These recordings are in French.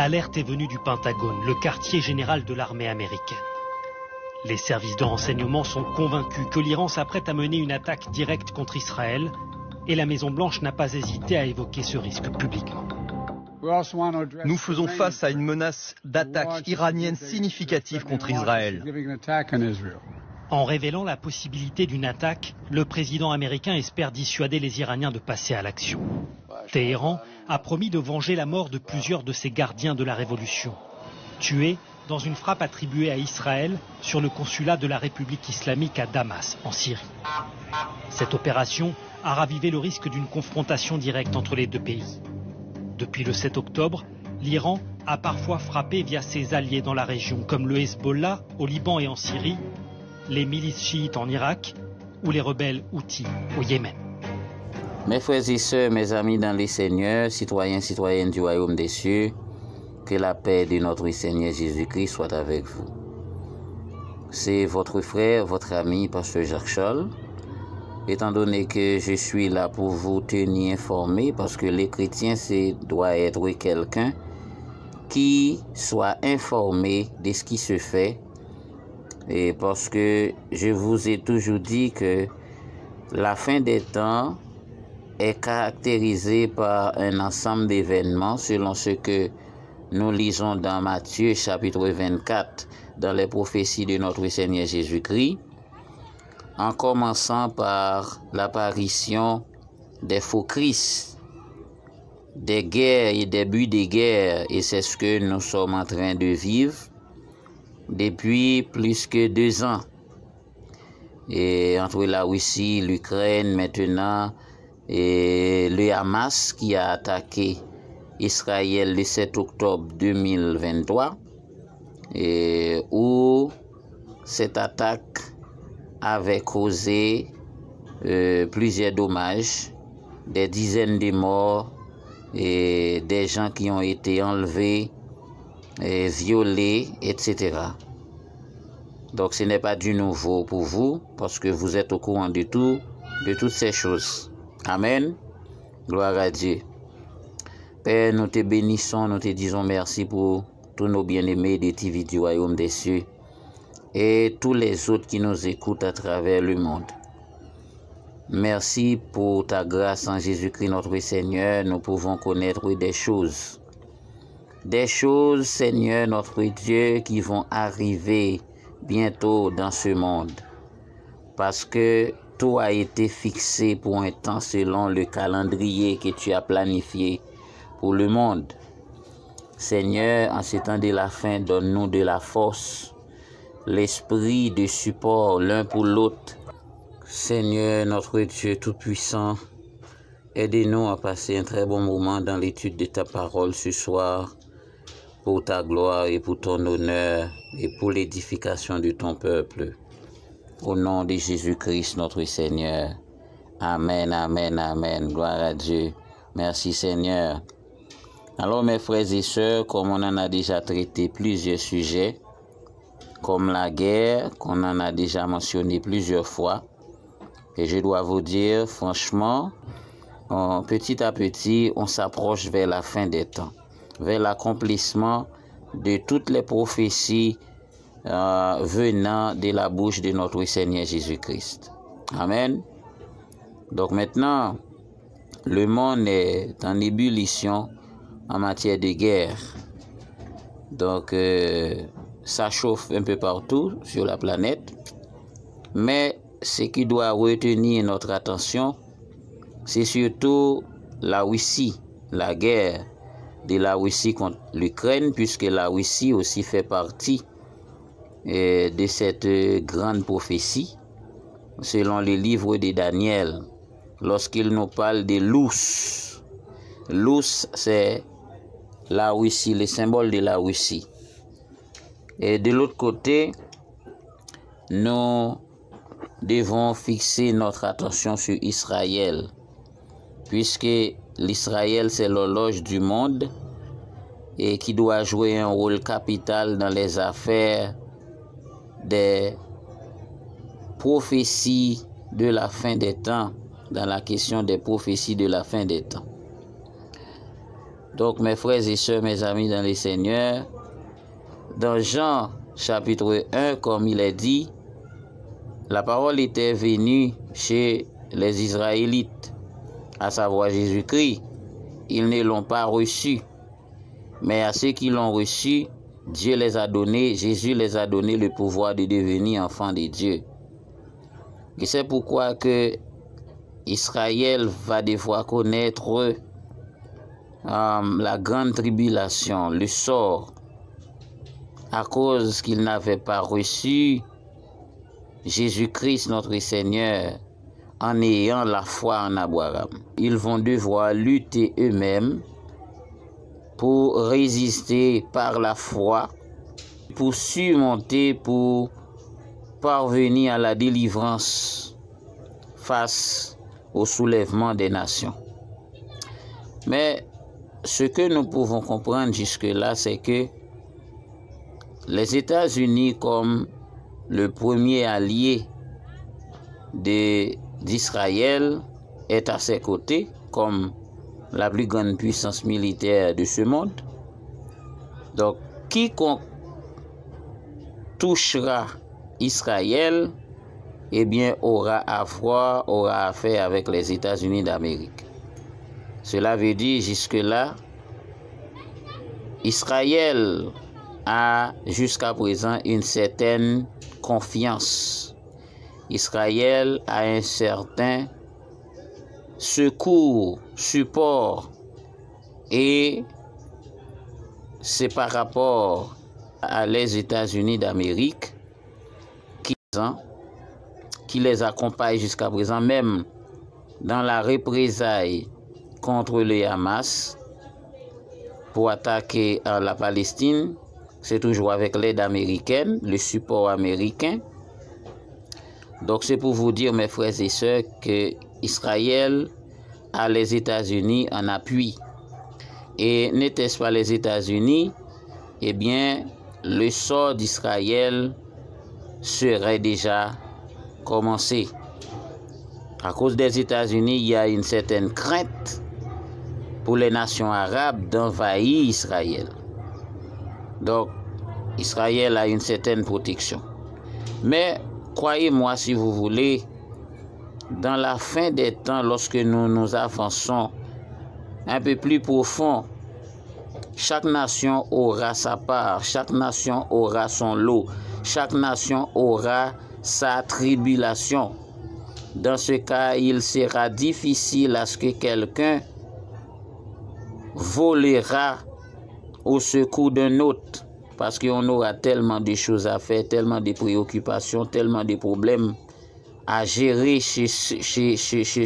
l'alerte est venue du Pentagone, le quartier général de l'armée américaine. Les services de renseignement sont convaincus que l'Iran s'apprête à mener une attaque directe contre Israël et la Maison-Blanche n'a pas hésité à évoquer ce risque publiquement. Nous faisons face à une menace d'attaque iranienne significative contre Israël. En révélant la possibilité d'une attaque, le président américain espère dissuader les Iraniens de passer à l'action. Téhéran a promis de venger la mort de plusieurs de ses gardiens de la révolution, tués dans une frappe attribuée à Israël sur le consulat de la République islamique à Damas, en Syrie. Cette opération a ravivé le risque d'une confrontation directe entre les deux pays. Depuis le 7 octobre, l'Iran a parfois frappé via ses alliés dans la région, comme le Hezbollah au Liban et en Syrie, les milices chiites en Irak ou les rebelles houthis au Yémen. Mes frères et sœurs, mes amis dans les Seigneurs, citoyens, citoyennes du royaume des cieux, que la paix de notre Seigneur Jésus-Christ soit avec vous. C'est votre frère, votre ami, Pasteur Jacques Scholl. Étant donné que je suis là pour vous tenir informés, parce que les chrétiens, doit être quelqu'un qui soit informé de ce qui se fait. Et parce que je vous ai toujours dit que la fin des temps est caractérisée par un ensemble d'événements selon ce que nous lisons dans Matthieu chapitre 24, dans les prophéties de notre Seigneur Jésus-Christ, en commençant par l'apparition des faux Christ, des guerres et des buts des guerres, et c'est ce que nous sommes en train de vivre depuis plus que 2 ans. Et entre la Russie, l'Ukraine maintenant, et le Hamas qui a attaqué Israël le 7 octobre 2023, et où cette attaque avait causé plusieurs dommages, des dizaines de morts et des gens qui ont été enlevés, et violés, etc. Donc ce n'est pas du nouveau pour vous, parce que vous êtes au courant de toutes ces choses. Amen. Gloire à Dieu. Père, nous te bénissons, nous te disons merci pour tous nos bien-aimés des TV du royaume des cieux et tous les autres qui nous écoutent à travers le monde. Merci pour ta grâce en Jésus-Christ notre Seigneur. Nous pouvons connaître des choses, Seigneur notre Dieu, qui vont arriver bientôt dans ce monde. Parce que tout a été fixé pour un temps selon le calendrier que tu as planifié pour le monde. Seigneur, en ces temps de la fin, donne-nous de la force, l'esprit de support l'un pour l'autre. Seigneur, notre Dieu Tout-Puissant, aidez-nous à passer un très bon moment dans l'étude de ta parole ce soir, pour ta gloire et pour ton honneur et pour l'édification de ton peuple. Au nom de Jésus-Christ, notre Seigneur. Amen, amen, amen. Gloire à Dieu. Merci, Seigneur. Alors, mes frères et sœurs, comme on en a déjà traité plusieurs sujets, comme la guerre, qu'on en a déjà mentionné plusieurs fois, et je dois vous dire, franchement, petit à petit, on s'approche vers la fin des temps, vers l'accomplissement de toutes les prophéties venant de la bouche de notre Seigneur Jésus-Christ. Amen. Donc maintenant, le monde est en ébullition en matière de guerre. Donc, ça chauffe un peu partout sur la planète. Mais ce qui doit retenir notre attention, c'est surtout la Russie, la guerre de la Russie contre l'Ukraine, puisque la Russie aussi fait partie de cette grande prophétie, selon le livre de Daniel, lorsqu'il nous parle de l'ours. L'ours, c'est la Russie, le symbole de la Russie. Et de l'autre côté, nous devons fixer notre attention sur Israël, puisque l'Israël, c'est l'horloge du monde et qui doit jouer un rôle capital dans les affaires des prophéties de la fin des temps, dans la question des prophéties de la fin des temps. Donc mes frères et sœurs, mes amis dans les Seigneurs, dans Jean chapitre 1, comme il est dit, la parole était venue chez les Israélites, à savoir Jésus-Christ. Ils ne l'ont pas reçu, mais à ceux qui l'ont reçu, Dieu les a donné, Jésus les a donné le pouvoir de devenir enfants de Dieu. Et c'est pourquoi que Israël va devoir connaître la grande tribulation, le sort, à cause qu'ils n'avaient pas reçu Jésus-Christ notre Seigneur en ayant la foi en Abraham. Ils vont devoir lutter eux-mêmes pour résister par la foi, pour surmonter, pour parvenir à la délivrance face au soulèvement des nations. Mais ce que nous pouvons comprendre jusque-là, c'est que les États-Unis, comme le premier allié d'Israël, est à ses côtés, comme la plus grande puissance militaire de ce monde. Donc, quiconque touchera Israël, eh bien, aura affaire avec les États-Unis d'Amérique. Cela veut dire, jusque-là, Israël a jusqu'à présent une certaine confiance. Israël a un certain secours, support, et c'est par rapport à les États-Unis d'Amérique qui les accompagnent jusqu'à présent, même dans la représailles contre le Hamas pour attaquer la Palestine. C'est toujours avec l'aide américaine, le support américain. Donc c'est pour vous dire, mes frères et sœurs, que Israël a les États-Unis en appui. Et n'était-ce pas les États-Unis, eh bien, le sort d'Israël serait déjà commencé. À cause des États-Unis, il y a une certaine crainte pour les nations arabes d'envahir Israël. Donc, Israël a une certaine protection. Mais, croyez-moi si vous voulez, dans la fin des temps, lorsque nous avançons un peu plus profond, chaque nation aura sa part, chaque nation aura son lot, chaque nation aura sa tribulation. Dans ce cas, il sera difficile à ce que quelqu'un volera au secours d'un autre, parce qu'on aura tellement de choses à faire, tellement de préoccupations, tellement de problèmes à gérer chez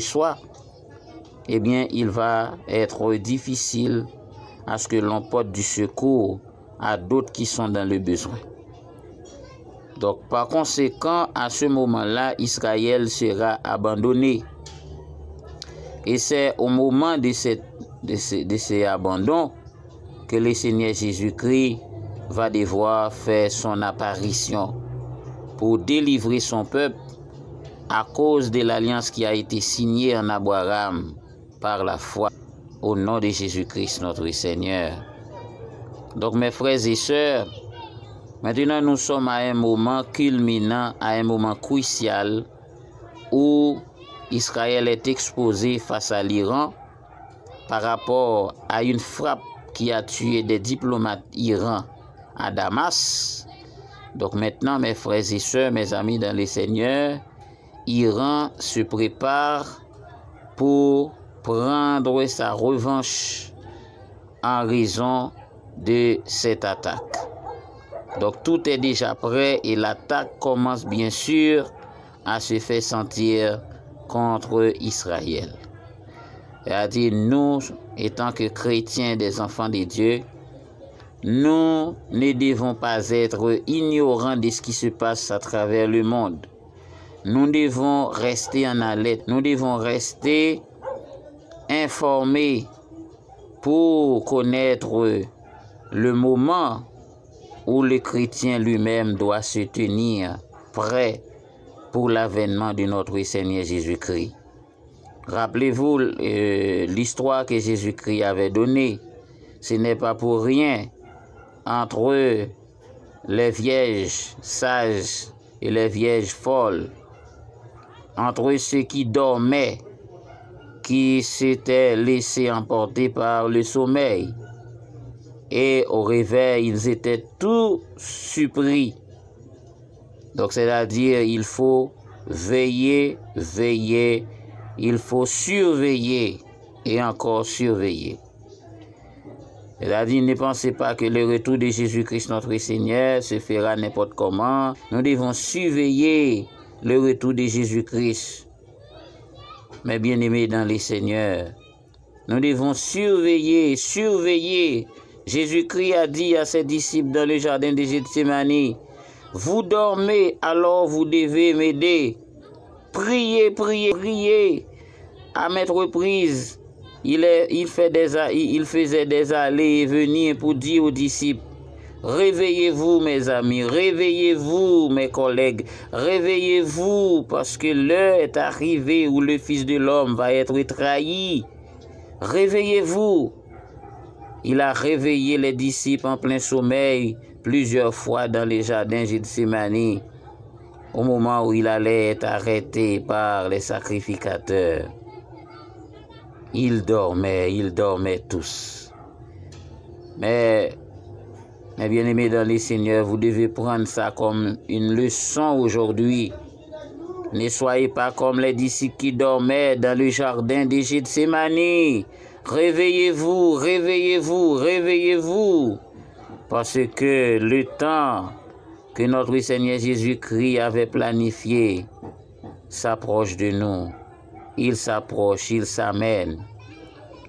soi. Eh bien, il va être difficile à ce que l'on porte du secours à d'autres qui sont dans le besoin. Donc, par conséquent, à ce moment-là, Israël sera abandonné. Et c'est au moment de ces abandons que le Seigneur Jésus-Christ va devoir faire son apparition pour délivrer son peuple à cause de l'alliance qui a été signée en Abraham par la foi au nom de Jésus-Christ notre Seigneur. Donc mes frères et sœurs, maintenant nous sommes à un moment culminant, à un moment crucial où Israël est exposé face à l'Iran par rapport à une frappe qui a tué des diplomates iraniens à Damas. Donc maintenant, mes frères et sœurs, mes amis dans le Seigneur, Iran se prépare pour prendre sa revanche en raison de cette attaque. Donc tout est déjà prêt et l'attaque commence bien sûr à se faire sentir contre Israël. C'est-à-dire, nous, étant que chrétiens des enfants de Dieu, nous ne devons pas être ignorants de ce qui se passe à travers le monde. Nous devons rester en alerte, nous devons rester informés pour connaître le moment où le chrétien lui-même doit se tenir prêt pour l'avènement de notre Seigneur Jésus-Christ. Rappelez-vous l'histoire que Jésus-Christ avait donnée Ce n'est pas pour rien entre les vierges sages et les vierges folles, entre ceux qui dormaient, qui s'étaient laissés emporter par le sommeil, et au réveil, ils étaient tous surpris. Donc, c'est-à-dire, il faut veiller, veiller, il faut surveiller et encore surveiller. C'est-à-dire, ne pensez pas que le retour de Jésus-Christ notre Seigneur se fera n'importe comment. Nous devons surveiller le retour de Jésus-Christ. Mes bien-aimés dans les Seigneurs, nous devons surveiller. Jésus-Christ a dit à ses disciples dans le jardin de Gethsémani, « Vous dormez, alors vous devez m'aider. Priez, priez, priez. » À maintes reprises, il faisait des allées et venues pour dire aux disciples, « Réveillez-vous, mes amis, réveillez-vous, mes collègues, réveillez-vous, parce que l'heure est arrivée où le Fils de l'homme va être trahi. Réveillez-vous. » Il a réveillé les disciples en plein sommeil plusieurs fois dans les jardins Gethsémani, au moment où il allait être arrêté par les sacrificateurs. Ils dormaient tous. Mais, mes bien-aimés dans les Seigneurs, vous devez prendre ça comme une leçon aujourd'hui. Ne soyez pas comme les disciples qui dormaient dans le jardin de Gethsémani. Réveillez-vous, réveillez-vous, réveillez-vous. Parce que le temps que notre Seigneur Jésus-Christ avait planifié s'approche de nous. Il s'approche, il s'amène.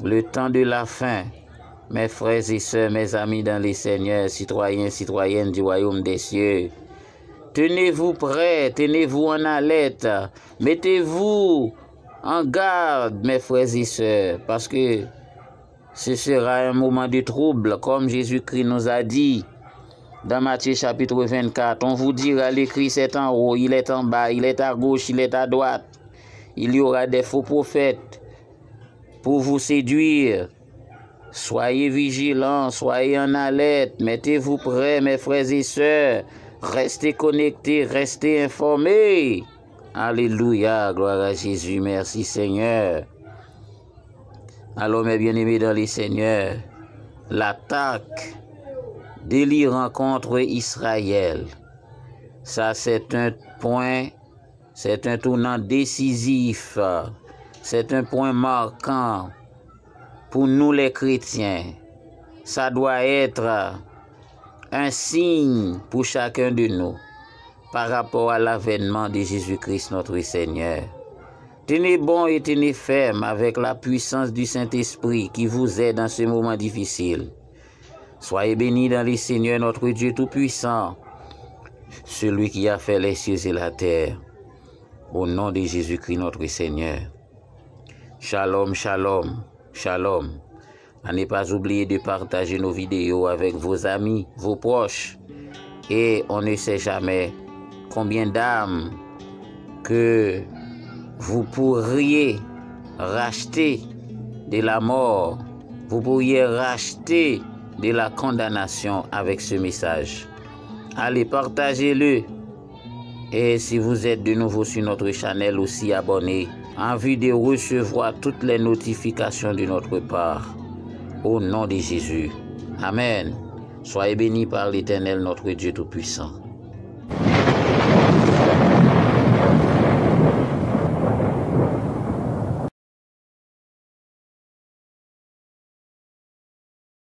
Le temps de la fin, mes frères et sœurs, mes amis dans les Seigneurs, citoyens, citoyennes du royaume des cieux, tenez-vous prêts, tenez-vous en alerte, mettez-vous en garde, mes frères et sœurs, parce que ce sera un moment de trouble, comme Jésus-Christ nous a dit dans Matthieu chapitre 24. On vous dira, le Christ est en haut, il est en bas, il est à gauche, il est à droite. Il y aura des faux prophètes pour vous séduire. Soyez vigilants, soyez en alerte, mettez-vous prêts, mes frères et sœurs. Restez connectés, restez informés. Alléluia, gloire à Jésus, merci Seigneur. Alors mes bien-aimés dans les Seigneurs, l'attaque de l'Iran contre Israël, ça c'est un point, c'est un tournant décisif, c'est un point marquant pour nous les chrétiens. Ça doit être un signe pour chacun de nous par rapport à l'avènement de Jésus-Christ notre Seigneur. Tenez bon et tenez ferme avec la puissance du Saint-Esprit qui vous aide dans ce moment difficile. Soyez bénis dans les Seigneurs notre Dieu Tout-Puissant, celui qui a fait les cieux et la terre. Au nom de Jésus-Christ notre Seigneur. Shalom, shalom, shalom. À ne pas oublier de partager nos vidéos avec vos amis, vos proches. Et on ne sait jamais combien d'âmes que vous pourriez racheter de la mort. Vous pourriez racheter de la condamnation avec ce message. Allez, partagez-le. Et si vous êtes de nouveau sur notre chaîne, aussi abonnez, en vue de recevoir toutes les notifications de notre part. Au nom de Jésus. Amen. Soyez bénis par l'Éternel, notre Dieu Tout-Puissant.